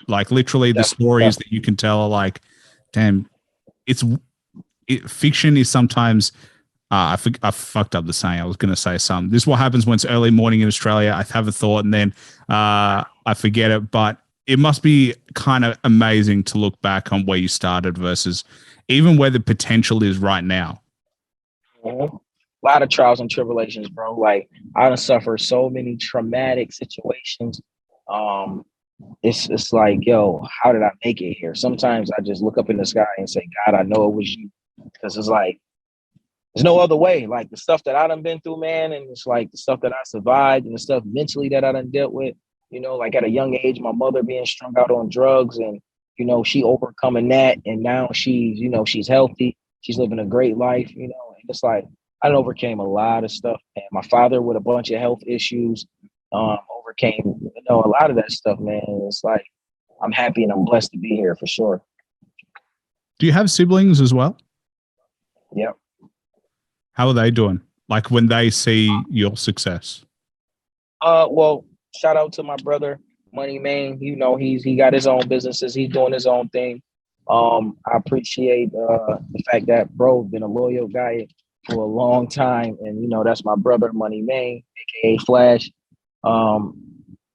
Like literally, the stories that you can tell are like, damn, fiction is sometimes I fucked up the saying. I was going to say something. This is what happens when it's early morning in Australia. I have a thought and then I forget it. But it must be kind of amazing to look back on where you started versus even where the potential is right now. Mhm. A lot of trials and tribulations, bro. Like I done suffered so many traumatic situations. Um, it's like, yo, how did I make it here? Sometimes I just look up in the sky and say, God, I know it was you, because it's like there's no other way. Like the stuff that I done been through, man, and it's like the stuff that I survived and the stuff mentally that I done dealt with. Like at a young age, my mother being strung out on drugs, and she overcoming that, and now she's healthy, she's living a great life. And it's like I done overcame a lot of stuff, and my father with a bunch of health issues, overcame a lot of that stuff, man. And it's like I'm happy and I'm blessed to be here for sure. Do you have siblings as well? Yep. How are they doing? Like when they see your success? Well, shout out to my brother, Money Man. He got his own businesses. He's doing his own thing. I appreciate the fact that bro been a loyal guy for a long time, and that's my brother, Money Man, aka Flash. Um,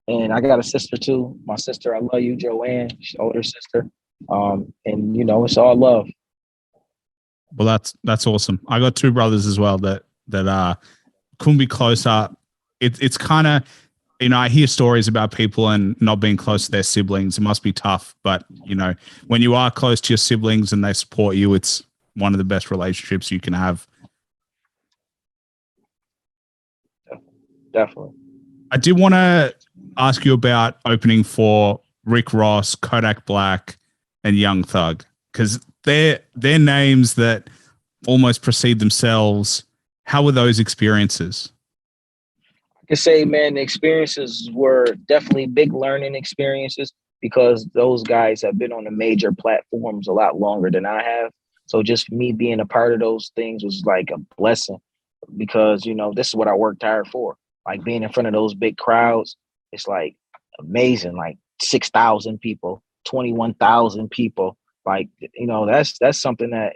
and I got a sister too. My sister, I love you, Joanne. She's older sister. And it's all love. Well, that's awesome. I got two brothers as well that couldn't be closer. It's kind of, I hear stories about people and not being close to their siblings. It must be tough, but when you are close to your siblings and they support you, it's one of the best relationships you can have. Definitely. I did want to ask you about opening for Rick Ross, Kodak Black, and Young Thug, because they're names that almost precede themselves. How were those experiences? I can say, man, the experiences were definitely big learning experiences because those guys have been on the major platforms a lot longer than I have. So just me being a part of those things was like a blessing because, this is what I worked hard for. Like being in front of those big crowds, it's like amazing, like 6,000 people, 21,000 people. Like, that's something that,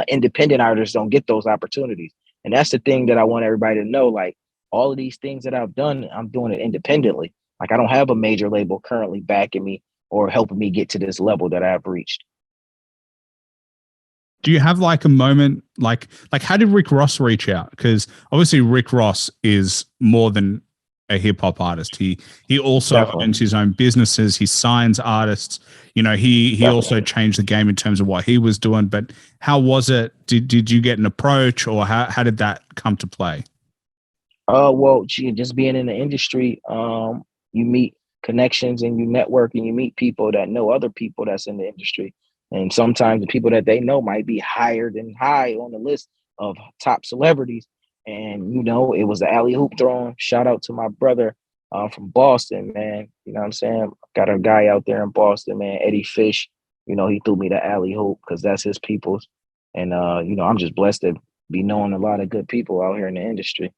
independent artists don't get those opportunities. And that's the thing that I want everybody to know. Like, all of these things that I've done, I'm doing it independently. Like I don't have a major label currently backing me or helping me get to this level that I've reached. Do you have like a moment like how did Rick Ross reach out? Because obviously Rick Ross is more than a hip hop artist. He also Definitely. owns his own businesses. He signs artists. He also changed the game in terms of what he was doing. But how was it? Did you get an approach, or how did that come to play? Well, just being in the industry, you meet connections and you network and you meet people that know other people that's in the industry. And sometimes the people that they know might be higher than high on the list of top celebrities. And, it was the alley hoop throwing. Shout out to my brother from Boston, man. You know what I'm saying? Got a guy out there in Boston, man, Eddie Fish. He threw me the alley hoop because that's his people's. And, I'm just blessed to be knowing a lot of good people out here in the industry.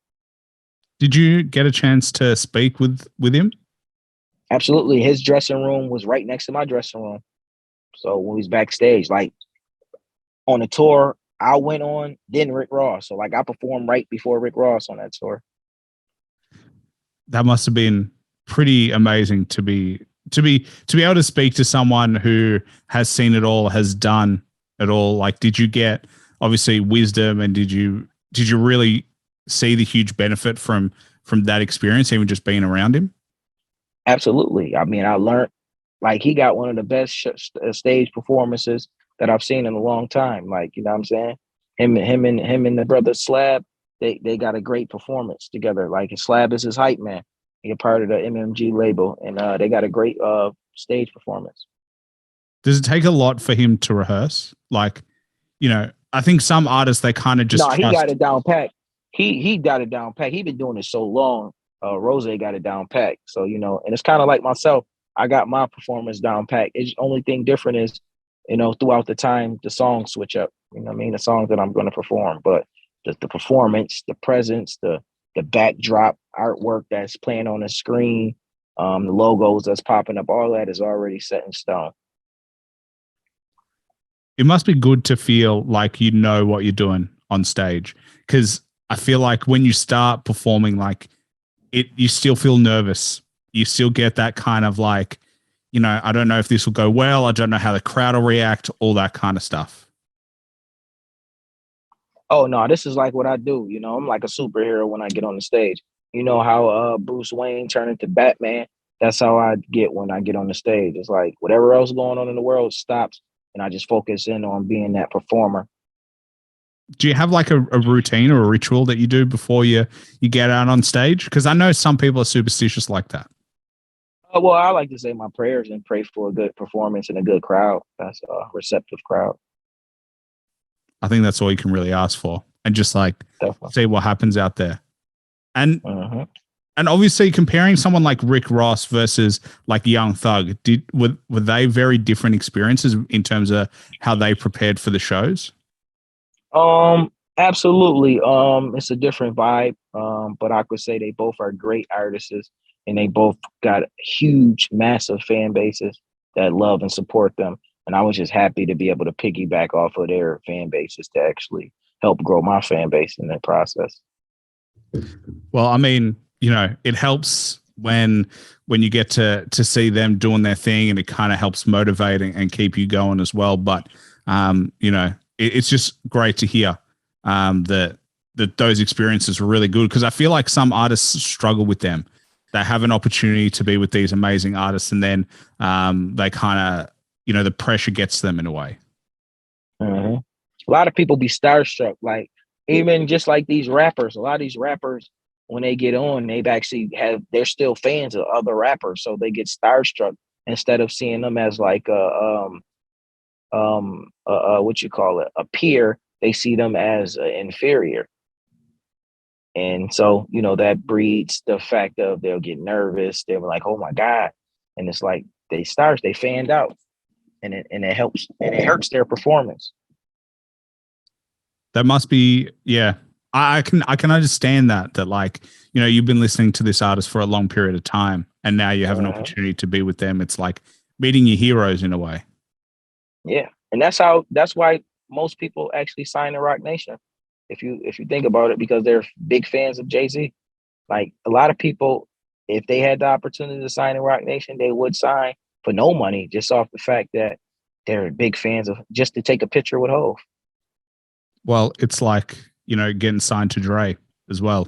Did you get a chance to speak with him? Absolutely. His dressing room was right next to my dressing room. So when he's backstage, like on the tour I went on, then Rick Ross. So like I performed right before Rick Ross on that tour. That must have been pretty amazing to be able to speak to someone who has seen it all, has done it all. Like, did you get obviously wisdom, and did you really see the huge benefit from that experience, even just being around him? Absolutely. I mean, I learned like he got one of the best stage performances that I've seen in a long time. Like, you know what I'm saying? Him and the brother Slab, they got a great performance together. Like Slab is his hype man. He's a part of the MMG label, and they got a great stage performance. Does it take a lot for him to rehearse? Like, I think some artists, they kind of just No, he got trust. it down pat. He got it down pat. He been doing it so long. Rose got it down pat. So and it's kind of like myself. I got my performance down pat. It's only thing different is, throughout the time the songs switch up. You know what I mean? The songs that I'm going to perform, but the performance, the presence, the backdrop artwork that's playing on the screen, the logos that's popping up, all that is already set in stone. It must be good to feel like you know what you're doing on stage, because I feel like when you start performing, like you still feel nervous. You still get that kind of like, I don't know if this will go well. I don't know how the crowd will react, all that kind of stuff. Oh no, this is like what I do. I'm like a superhero when I get on the stage. You know how Bruce Wayne turned into Batman? That's how I get when I get on the stage. It's like whatever else going on in the world stops, and I just focus in on being that performer. Do you have like a routine or a ritual that you do before you get out on stage? Because I know some people are superstitious like that. Well, I like to say my prayers and pray for a good performance and a good crowd. That's a receptive crowd. I think that's all you can really ask for, and just like Definitely. see what happens out there. And Mm-hmm. and obviously comparing someone like Rick Ross versus like Young Thug, were they very different experiences in terms of how they prepared for the shows? Absolutely. It's a different vibe. But I could say they both are great artists, and they both got huge, massive fan bases that love and support them. And I was just happy to be able to piggyback off of their fan bases to actually help grow my fan base in that process. Well, I mean, it helps when you get to see them doing their thing, and it kind of helps motivate and keep you going as well. But it's just great to hear that those experiences were really good, because I feel like some artists struggle with them. They have an opportunity to be with these amazing artists, and then they kind of the pressure gets them in a way. Mm-hmm. A lot of people be starstruck, like even just like these rappers. A lot of these rappers, when they get on, they're still fans of other rappers, so they get starstruck instead of seeing them as like what you call it, a peer. They see them as inferior, and so that breeds the fact of they'll get nervous. They're like, "Oh my god," and it's like they fanned out, and it helps and it hurts their performance. That must be, yeah. I can understand that like, you've been listening to this artist for a long period of time, and now you have an opportunity to be with them. It's like meeting your heroes in a way. Yeah, and that's why most people actually sign to Rock Nation. If you think about it, because they're big fans of Jay-Z. Like a lot of people, if they had the opportunity to sign in Rock Nation, they would sign for no money, just off the fact that they're big fans of, just to take a picture with Hov. Well, it's like, getting signed to Dre as well.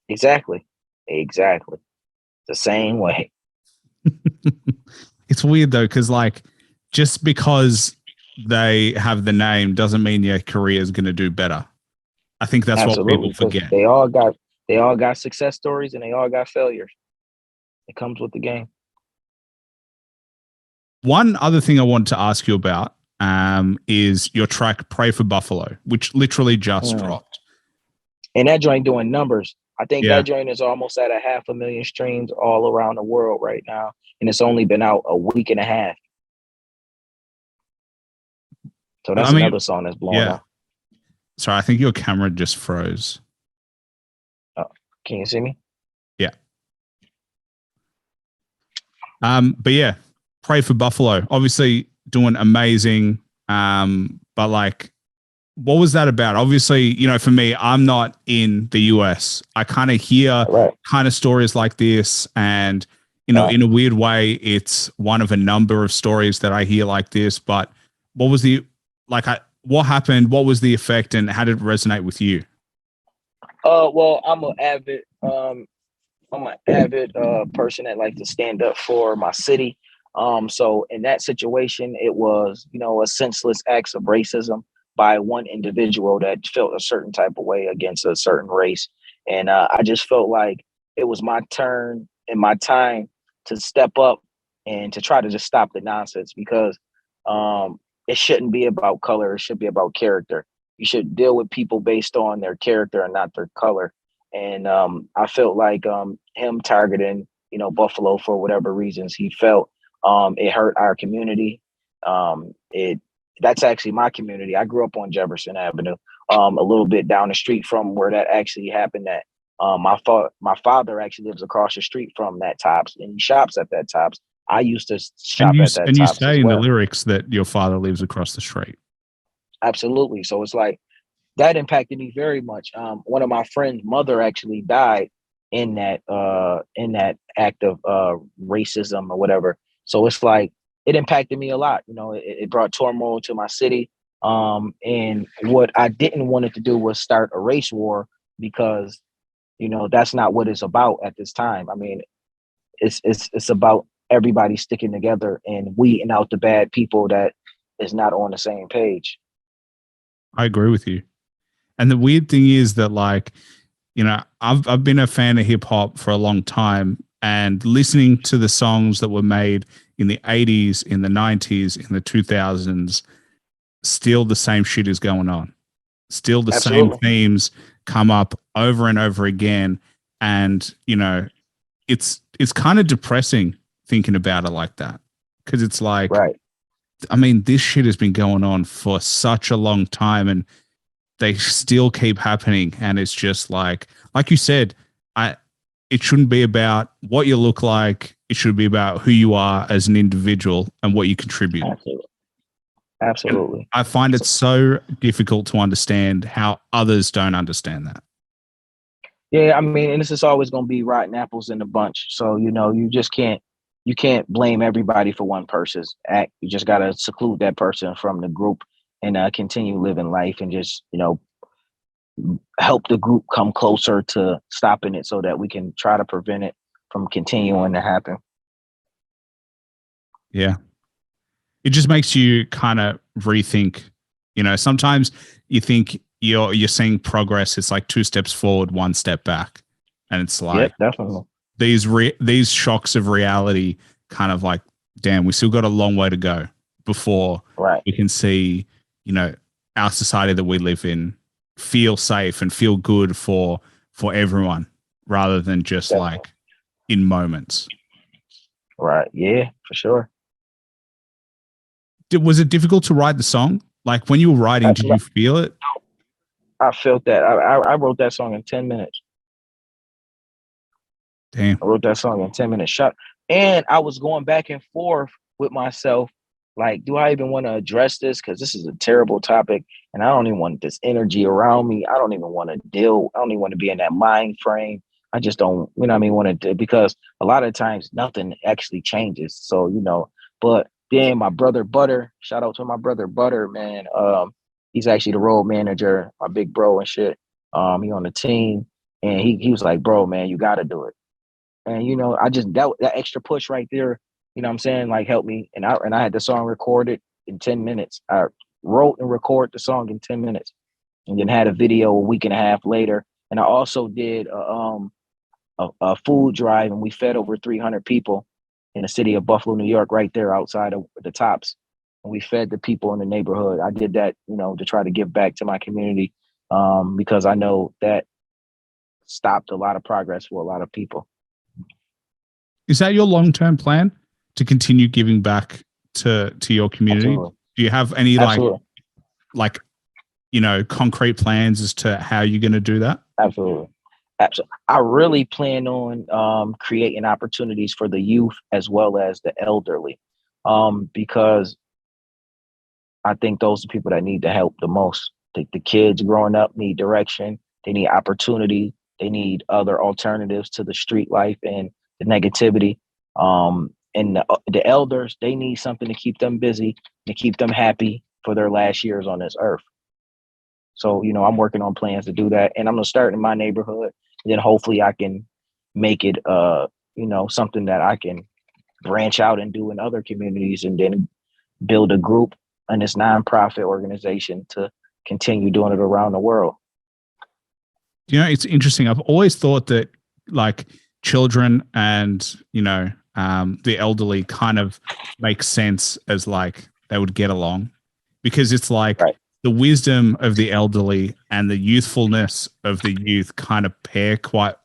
Exactly. The same way. It's weird though, because like just because they have the name doesn't mean your career is going to do better. I think that's what Absolutely, people because forget. they all got success stories and they all got failures. It comes with the game. One other thing I wanted to ask you about is your track "Pray for Buffalo," which literally just dropped. And that joint doing numbers. I think Yeah, that joint is almost at 500,000 streams all around the world right now, and it's only been out a week and a half. So I that's mean, another song that's blowing yeah. up. Sorry, I think your camera just froze. Oh, can you see me? Yeah. But yeah, "Pray for Buffalo." Obviously, doing amazing. But like, what was that about? Obviously, you know, for me, I'm not in the US. I kind of hear Right. kind of stories like this, and you know, Right. in a weird way, it's one of a number of stories that I hear like this. But what was the like? What happened? What was the effect, and how did it resonate with you? Well, I'm an avid person that like to stand up for my city. So in that situation, it was, you know, a senseless acts of racism by one individual that felt a certain type of way against a certain race. And I just felt like it was my turn and my time to step up and to try to just stop the nonsense, because it shouldn't be about color. It should be about character. You should deal with people based on their character and not their color. And I felt like him targeting, you know, Buffalo for whatever reasons he felt, it hurt our community. It That's actually my community. I grew up on Jefferson Avenue, a little bit down the street from where that actually happened. That my father actually lives across the street from that Tops, and he shops at that Tops. I used to shop at that And you Tops say as in the well. lyrics that your father lives across the street. Absolutely. So it's like that impacted me very much. One of my friend's mother actually died in that act of racism or whatever. So it's like it impacted me a lot. You know, it brought turmoil to my city. And what I didn't want it to do was start a race war, because you know that's not what it's about at this time. I mean, it's about everybody sticking together and weeding out the bad people that is not on the same page. I agree with you. And the weird thing is that, like, you know, I've been a fan of hip hop for a long time, and listening to the songs that were made in the 80s, in the 90s, in the 2000s, still the same shit is going on. Still the same Absolutely. themes come up over and over again. And, you know, it's kind of depressing thinking about it like that. Cause it's like, Right. I mean, this shit has been going on for such a long time, and they still keep happening. And it's just like you said, I it shouldn't be about what you look like. It should be about who you are as an individual and what you contribute. Absolutely. And Absolutely. I find it So, so difficult to understand how others don't understand that. yeah, I mean, and this is always going to be rotten apples in the bunch. So you know, you can't blame everybody for one person's act. You just got to seclude that person from the group and continue living life, and just you know help the group come closer to stopping it so that we can try to prevent it from continuing to happen. Yeah. It just makes you kind of rethink. You know, sometimes you think you're seeing progress. It's like two steps forward, one step back. And it's Yep, like definitely. these shocks of reality kind of like, damn, we still got a long way to go before Right. we can see, you know, our society that we live in feel safe and feel good for everyone, rather than just Definitely. like in moments. Right. Yeah, for sure. Was it difficult to write the song? Like when you were writing, I, did you feel it? I felt that. I wrote that song in 10 minutes. Damn. I wrote that song in 10 minutes. Shot, and I was going back and forth with myself. Like, do I even want to address this? Because this is a terrible topic, and I don't even want this energy around me. I don't even want to deal. I don't even want to be in that mind frame. I just don't, you know what I mean, want to, because a lot of times nothing actually changes. So, you know, but then my brother Butter, shout out to my brother Butter, man. He's actually the road manager, my big bro and shit. He on the team, and he was like, bro, man, you gotta do it. And you know, I just that extra push right there, you know what I'm saying, like helped me. And I had the song recorded in 10 minutes. I wrote and recorded the song in 10 minutes, and then had a video a week and a half later. And I also did a food drive, and we fed over 300 people in the city of Buffalo, New York, right there outside of the Tops. And we fed the people in the neighborhood. I did that, you know, to try to give back to my community, because I know that stopped a lot of progress for a lot of people. Is that your long term plan to continue giving back to your community? Absolutely. Do you have any Absolutely. like you know concrete plans as to how you're going to do that? Absolutely. Absolutely. I really plan on creating opportunities for the youth as well as the elderly, because I think those are people that need the help the most. The kids growing up need direction. They need opportunity. They need other alternatives to the street life and the negativity. And the elders, they need something to keep them busy, to keep them happy for their last years on this earth. So, I'm working on plans to do that. And I'm going to start in my neighborhood. And then hopefully I can make it, something that I can branch out and do in other communities, and then build a group and this nonprofit organization to continue doing it around the world. It's interesting. I've always thought that like children and, the elderly kind of make sense as like they would get along, because it's like right. The wisdom of the elderly and the youthfulness of the youth kind of pair quite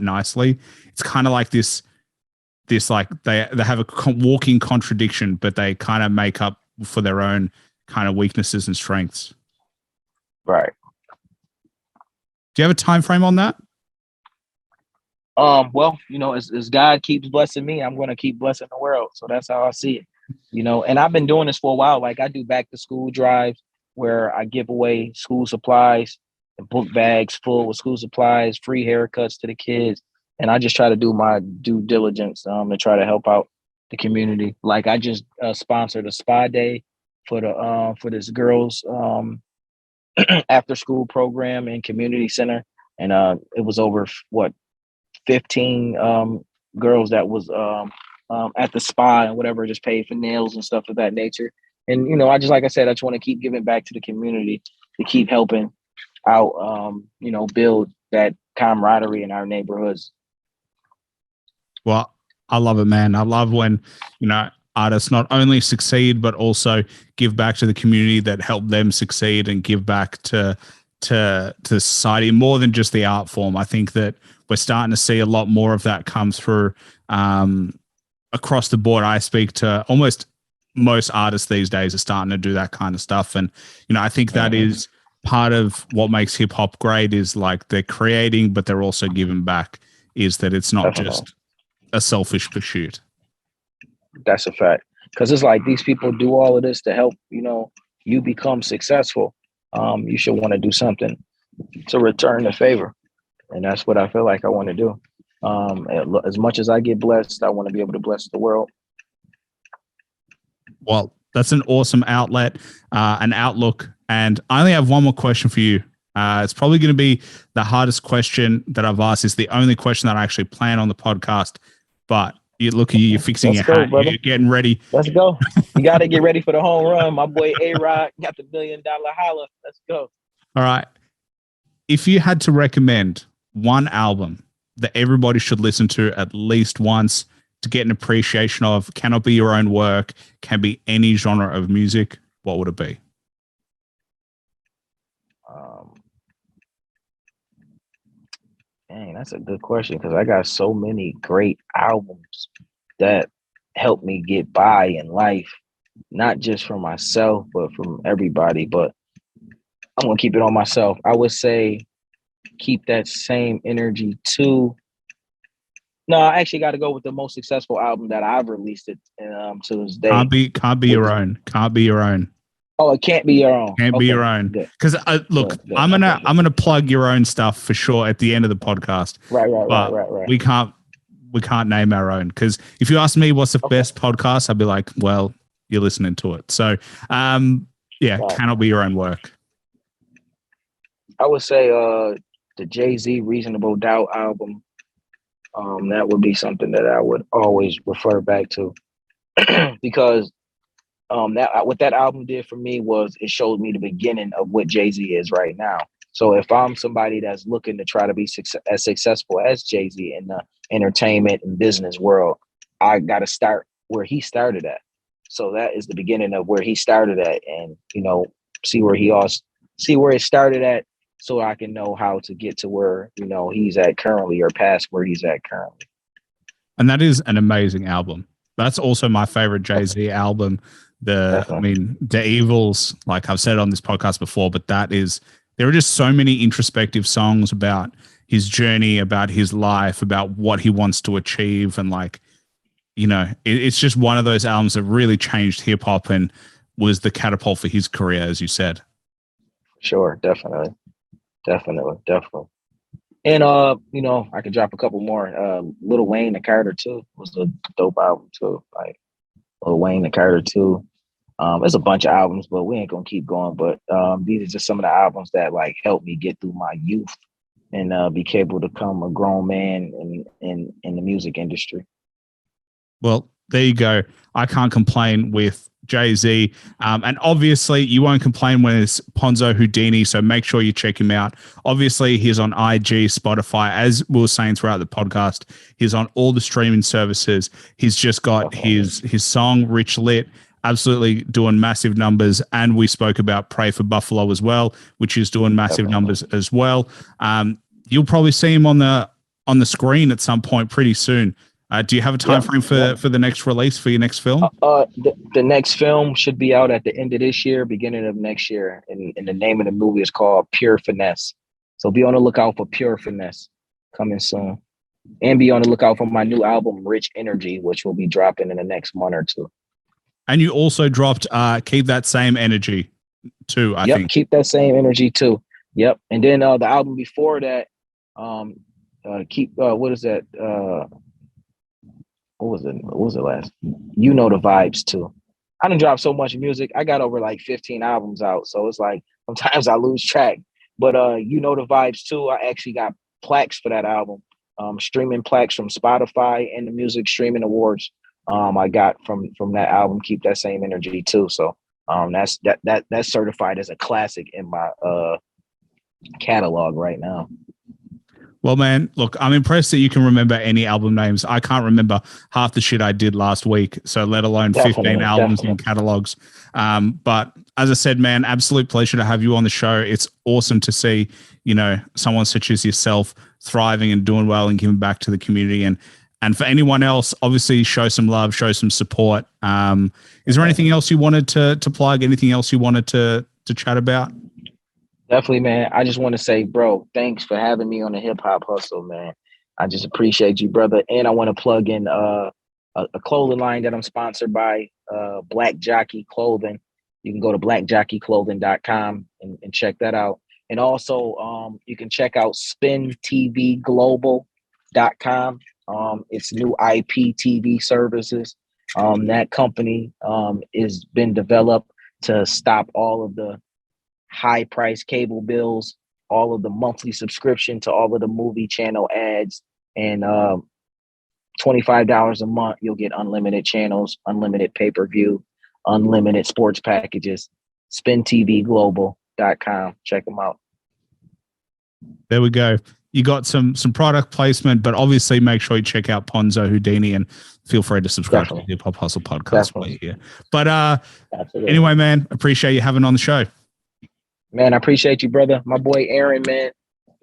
nicely. It's kind of like this like they have a walking contradiction, but they kind of make up for their own kind of weaknesses and strengths. Right. Do you have a time frame on that? Well, as God keeps blessing me, I'm going to keep blessing the world. So that's how I see it, and I've been doing this for a while. Like I do back to school drives where I give away school supplies and book bags full with school supplies, free haircuts to the kids. And I just try to do my due diligence to try to help out the community. Like I just sponsored a spa day for this girls after school program and community center. And it was over 15 girls that was at the spa and whatever, just paid for nails and stuff of that nature. And, I just want to keep giving back to the community, to keep helping out, build that camaraderie in our neighborhoods. Well, I love it, man. I love when, artists not only succeed, but also give back to the community that helped them succeed, and give back to society more than just the art form. I think that we're starting to see a lot more of that come through across the board. I speak to almost most artists these days are starting to do that kind of stuff. And, I think that is part of what makes hip hop great, is like they're creating, but they're also giving back, is that it's not just a selfish pursuit. That's a fact. Because it's like these people do all of this to help, you become successful. You should want to do something to return the favor. And that's what I feel like I want to do. As much as I get blessed, I want to be able to bless the world. Well, that's an awesome outlet, an outlook. And I only have one more question for you. It's probably going to be the hardest question that I've asked. It's the only question that I actually plan on the podcast. But you're fixing your hat. Brother. You're getting ready. Let's go. You got to get ready for the home run. My boy A-Rod got the $1 million holla. Let's go. All right. If you had to recommend one album that everybody should listen to at least once to get an appreciation of, cannot be your own work, can be any genre of music, what would it be? Dang, that's a good question, because I got so many great albums that help me get by in life, not just for myself, but from everybody. But I'm going to keep it on myself. I would say keep that same energy too. No, I actually got to go with the most successful album that I've released it to this day. Can't be your own. Can't be your own. Oh, it can't be your own. Can't be your own. Because look, good. I'm gonna plug your own stuff for sure at the end of the podcast. Right. We can't name our own, because if you ask me what's the best podcast, I'd be like, well, you're listening to it. So, cannot be your own work. I would say the Jay-Z Reasonable Doubt album. That would be something that I would always refer back to, because what that album did for me was it showed me the beginning of what Jay-Z is right now. So if I'm somebody that's looking to try to be as successful as Jay-Z in the entertainment and business world, I got to start where he started at. So that is the beginning of where he started at, and see where it started at, so I can know how to get to where he's at currently, or past where he's at currently. And that is an amazing album. That's also my favorite Jay-Z album. The Evils, like I've said on this podcast before, but there are just so many introspective songs about his journey, about his life, about what he wants to achieve. And it's just one of those albums that really changed hip hop. And was the catapult for his career, as you said. Sure, definitely. And I could drop a couple more. Lil Wayne the Carter too was a dope album too. Like Lil Wayne the Carter too. There's a bunch of albums, but we ain't gonna keep going. But these are just some of the albums that like helped me get through my youth and be able to become a grown man in the music industry. Well, there you go. I can't complain with Jay-Z. And obviously, you won't complain when it's Ponzo Houdini, so make sure you check him out. Obviously, he's on IG, Spotify, as we were saying throughout the podcast. He's on all the streaming services. He's just got his song, Rich Lit, absolutely doing massive numbers. And we spoke about Pray for Buffalo as well, which is doing massive numbers as well. You'll probably see him on the screen at some point pretty soon. Do you have a time frame for the next release for your next film? The next film should be out at the end of this year, beginning of next year. And the name of the movie is called Pure Finesse. So be on the lookout for Pure Finesse coming soon. And be on the lookout for my new album, Rich Energy, which will be dropping in the next month or two. And you also dropped Keep That Same Energy too, I think. Keep That Same Energy too. Yep. And then the album before that, what is that? What was it last? You Know the Vibes too. I done dropped so much music. I got over like 15 albums out. So it's like sometimes I lose track. But You Know the Vibes too. I actually got plaques for that album. Streaming plaques from Spotify and the Music Streaming Awards. I got from that album, Keep That Same Energy too. So that's certified as a classic in my catalog right now. Well, man, look, I'm impressed that you can remember any album names. I can't remember half the shit I did last week, so let alone 15 albums and catalogs. But as I said, man, absolute pleasure to have you on the show. It's awesome to see, someone such as yourself thriving and doing well and giving back to the community. And for anyone else, obviously show some love, show some support. Is there anything else you wanted to plug? Anything else you wanted to chat about? Definitely, man. I just want to say, bro, thanks for having me on the Hip Hop Hustle, man. I just appreciate you, brother. And I want to plug in a clothing line that I'm sponsored by, Black Jockey Clothing. You can go to blackjockeyclothing.com and check that out. And also, you can check out spintvglobal.com. It's new IP TV services. That company is been developed to stop all of the high price cable bills, all of the monthly subscription to all of the movie channel ads, and $25 a month, you'll get unlimited channels, unlimited pay-per-view, unlimited sports packages. SpinTVGlobal.com. Check them out. There we go. You got some product placement, but obviously make sure you check out Ponzo Houdini and feel free to subscribe to the Hip Hop Hustle podcast while you're here. But anyway, man, appreciate you having on the show. Man, I appreciate you, brother. My boy Aaron, man.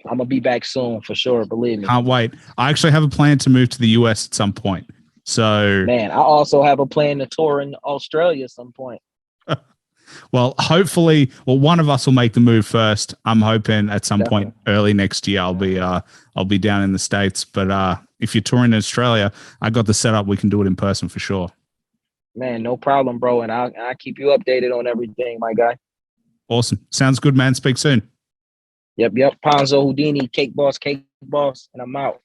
I'm going to be back soon for sure. Believe me. Can't wait. I actually have a plan to move to the US at some point. So, man, I also have a plan to tour in Australia at some point. Well, hopefully, one of us will make the move first. I'm hoping at some point early next year I'll be down in the States. But if you're touring in Australia, I got the setup. We can do it in person for sure. Man, no problem, bro. And I'll keep you updated on everything, my guy. Awesome. Sounds good, man. Speak soon. Yep. Ponzo Houdini, Cake Boss, and I'm out.